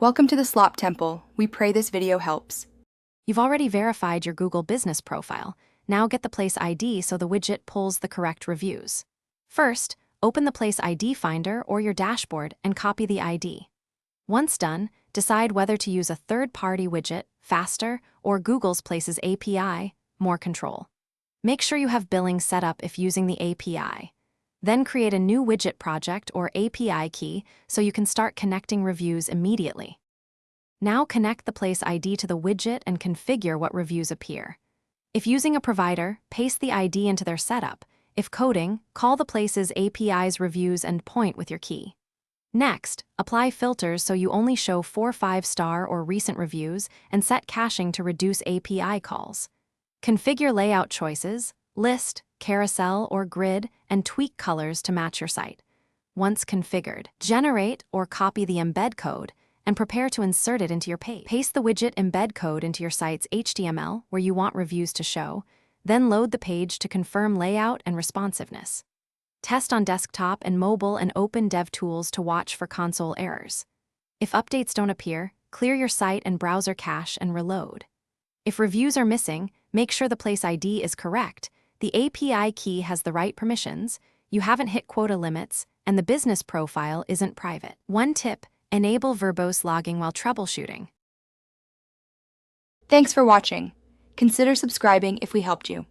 Welcome to the Slop Temple. We pray this video helps. You've already verified your Google business profile. Now get the place ID so the widget pulls the correct reviews. First, open the place ID finder or your dashboard and copy the ID. Once done, decide whether to use a third-party widget, faster, or Google's Places API, more control. Make sure you have billing set up if using the API. Then create a new widget project or API key so you can start connecting reviews immediately. Now connect the place ID to the widget and configure what reviews appear. If using a provider, paste the ID into their setup. If coding, call the place's API's reviews endpoint with your key. Next, apply filters so you only show 4 5-star or recent reviews and set caching to reduce API calls. Configure layout choices, list, carousel, or grid, and tweak colors to match your site. Once configured, generate or copy the embed code and prepare to insert it into your page. Paste the widget embed code into your site's HTML where you want reviews to show, then load the page to confirm layout and responsiveness. Test on desktop and mobile and open DevTools to watch for console errors. If updates don't appear, clear your site and browser cache and reload. If reviews are missing, make sure the place ID is correct, the API key has the right permissions, you haven't hit quota limits, and the business profile isn't private. One tip: enable verbose logging while troubleshooting. Thanks for watching. Consider subscribing if we helped you.